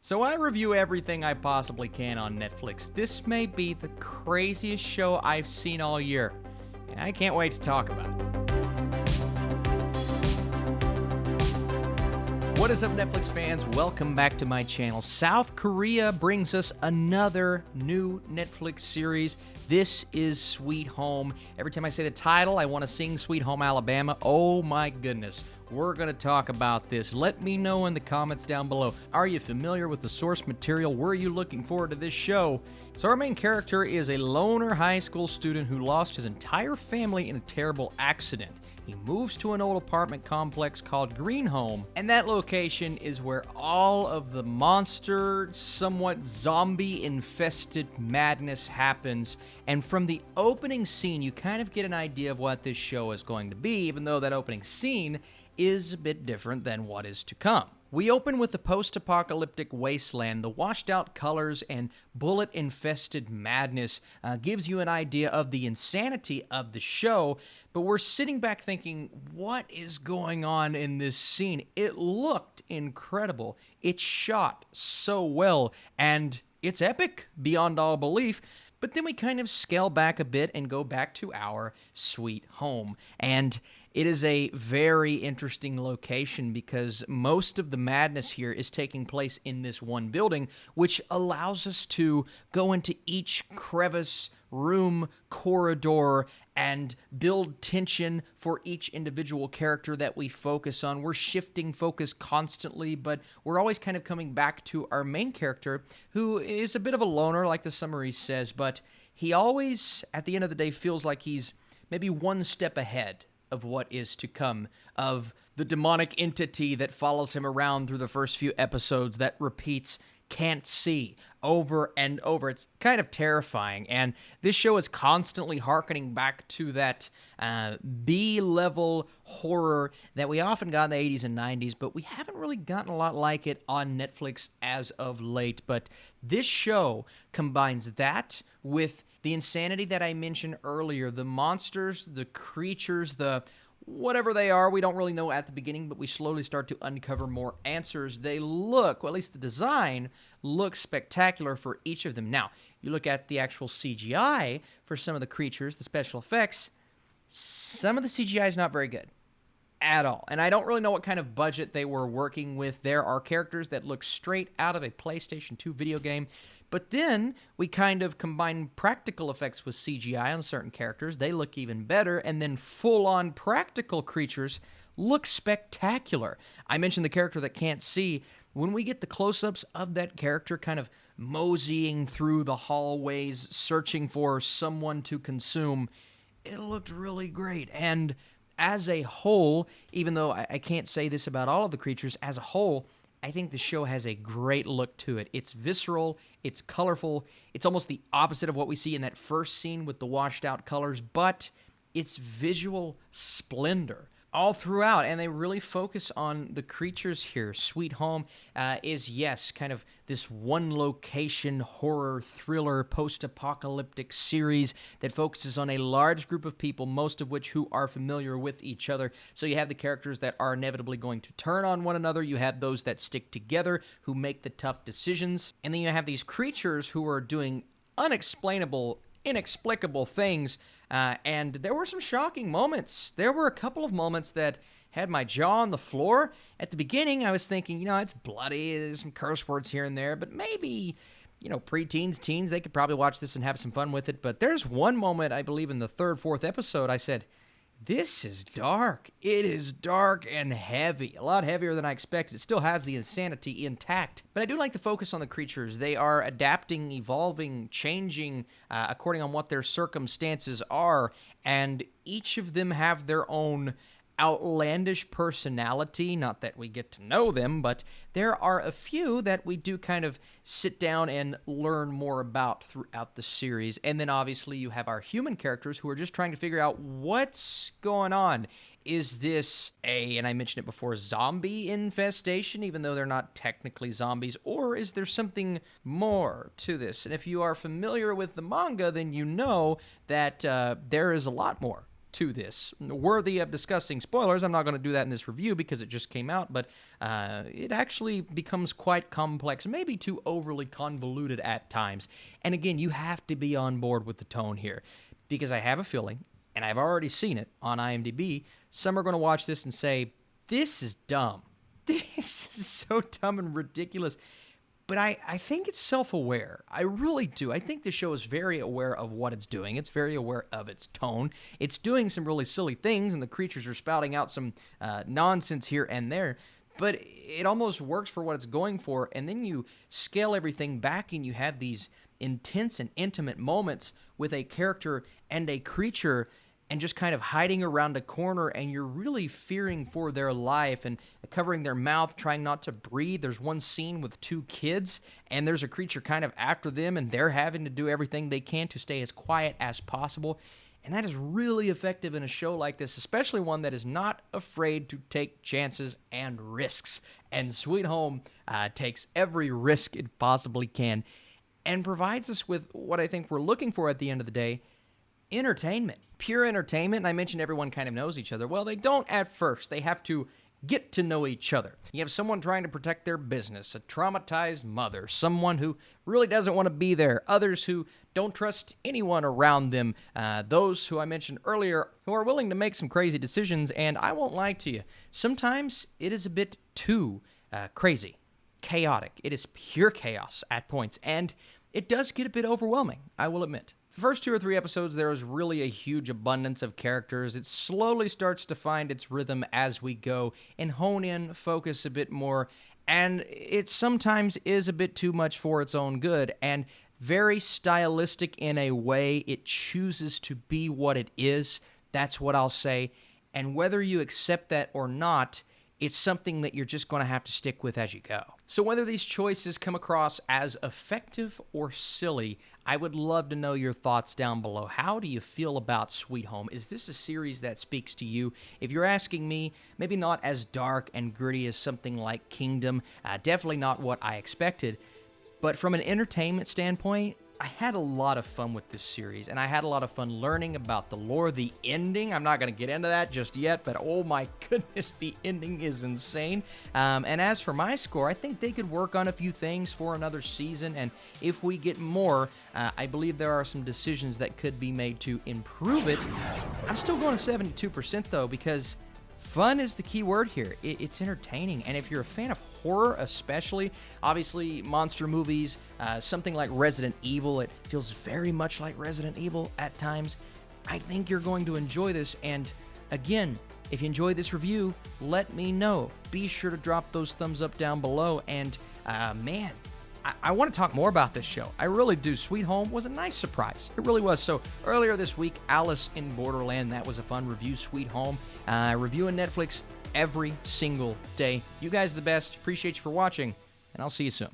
So I review everything I possibly can on Netflix. This may be the craziest show I've seen all year, and I can't wait to talk about it. What is up, Netflix fans? Welcome back to my channel. South Korea brings us another new Netflix series. This is Sweet Home. Every time I say the title, I want to sing Sweet Home Alabama. Oh my goodness. We're going to talk about this. Let me know in the comments down below. Are you familiar with the source material? Were you looking forward to this show? So our main character is a loner high school student who lost his entire family in a terrible accident. He moves to an old apartment complex called Green Home, and that location is where all of the monster, somewhat zombie-infested madness happens. And from the opening scene, you kind of get an idea of what this show is going to be, even though that opening scene is a bit different than what is to come. We open with the post-apocalyptic wasteland. The washed-out colors and bullet-infested madness gives you an idea of the insanity of the show, but we're sitting back thinking, what is going on in this scene? It looked incredible. It's shot so well, and it's epic beyond all belief. But then we kind of scale back a bit and go back to our sweet home. And it is a very interesting location because most of the madness here is taking place in this one building, which allows us to go into each crevice, room, corridor, and build tension for each individual character that we focus on. We're shifting focus constantly, but we're always kind of coming back to our main character, who is a bit of a loner, like the summary says, but he always, at the end of the day, feels like he's maybe one step ahead of what is to come, of the demonic entity that follows him around through the first few episodes that repeats "can't see" over and over. It's kind of terrifying, and this show is constantly hearkening back to that B-level horror that we often got in the 80s and 90s, but we haven't really gotten a lot like it on Netflix as of late. But this show combines that with the insanity that I mentioned earlier, the monsters, the creatures, the whatever they are, we don't really know at the beginning, but we slowly start to uncover more answers. They look, well, at least the design looks spectacular for each of them. Now, you look at the actual CGI for some of the creatures, the special effects, some of the CGI is not very good at all. And I don't really know what kind of budget they were working with. There are characters that look straight out of a PlayStation 2 video game. But then we kind of combine practical effects with CGI on certain characters. They look even better. And then full-on practical creatures look spectacular. I mentioned the character that can't see. When we get the close-ups of that character kind of moseying through the hallways, searching for someone to consume, it looked really great. And as a whole, even though I can't say this about all of the creatures, as a whole, I think the show has a great look to it. It's visceral, it's colorful, it's almost the opposite of what we see in that first scene with the washed out colors, but it's visual splendor all throughout, and they really focus on the creatures here. Sweet Home is, yes, kind of this one location horror thriller post-apocalyptic series that focuses on a large group of people, most of which who are familiar with each other. So you have the characters that are inevitably going to turn on one another, you have those that stick together, who make the tough decisions, and then you have these creatures who are doing unexplainable, inexplicable things. And there were some shocking moments. There were a couple of moments that had my jaw on the floor. At the beginning, I was thinking, it's bloody, there's some curse words here and there, but maybe, preteens, teens, they could probably watch this and have some fun with it. But there's one moment, I believe in the third, fourth episode, I said, this is dark. It is dark and heavy. A lot heavier than I expected. It still has the insanity intact. But I do like the focus on the creatures. They are adapting, evolving, changing according on what their circumstances are. And each of them have their own outlandish personality. Not that we get to know them, but there are a few that we do kind of sit down and learn more about throughout the series. And then obviously you have our human characters who are just trying to figure out what's going on. Is this and I mentioned it before, zombie infestation, even though they're not technically zombies, or is there something more to this? And if you are familiar with the manga, then you know that there is a lot more to this. Worthy of discussing spoilers. I'm not going to do that in this review because it just came out, but it actually becomes quite complex, maybe too overly convoluted at times. And again, you have to be on board with the tone here because I have a feeling, and I've already seen it on IMDb, some are going to watch this and say, this is dumb. This is so dumb and ridiculous. But I think it's self-aware. I really do. I think the show is very aware of what it's doing. It's very aware of its tone. It's doing some really silly things, and the creatures are spouting out some nonsense here and there. But it almost works for what it's going for, and then you scale everything back, and you have these intense and intimate moments with a character and a creature and just kind of hiding around a corner, and you're really fearing for their life and covering their mouth, trying not to breathe. There's one scene with two kids, and there's a creature kind of after them, and they're having to do everything they can to stay as quiet as possible. And that is really effective in a show like this, especially one that is not afraid to take chances and risks. And Sweet Home takes every risk it possibly can and provides us with what I think we're looking for at the end of the day, entertainment. Pure entertainment. And I mentioned everyone kind of knows each other. Well, they don't at first. They have to get to know each other. You have someone trying to protect their business, a traumatized mother, someone who really doesn't want to be there, others who don't trust anyone around them, those who I mentioned earlier who are willing to make some crazy decisions. And I won't lie to you, sometimes it is a bit too crazy, chaotic. It is pure chaos at points, and it does get a bit overwhelming, I will admit. The first 2 or 3 episodes, there is really a huge abundance of characters. It slowly starts to find its rhythm as we go and hone in, focus a bit more, and it sometimes is a bit too much for its own good, and very stylistic in a way. It chooses to be what it is. That's what I'll say. And whether you accept that or not, it's something that you're just going to have to stick with as you go. So whether these choices come across as effective or silly, I would love to know your thoughts down below. How do you feel about Sweet Home? Is this a series that speaks to you? If you're asking me, maybe not as dark and gritty as something like Kingdom, definitely not what I expected, but from an entertainment standpoint, I had a lot of fun with this series, and I had a lot of fun learning about the lore, the ending. I'm not going to get into that just yet, but oh my goodness, the ending is insane. And as for my score, I think they could work on a few things for another season, and if we get more, I believe there are some decisions that could be made to improve it. I'm still going to 72% though, because fun is the key word here. It's entertaining, and if you're a fan of horror especially, obviously monster movies, something like Resident Evil, it feels very much like Resident Evil at times. I think you're going to enjoy this, and again, if you enjoyed this review, let me know. Be sure to drop those thumbs up down below, and man, I want to talk more about this show. I really do. Sweet Home was a nice surprise. It really was. So earlier this week, Alice in Borderland, that was a fun review. Sweet Home, reviewing Netflix every single day. You guys are the best. Appreciate you for watching, and I'll see you soon.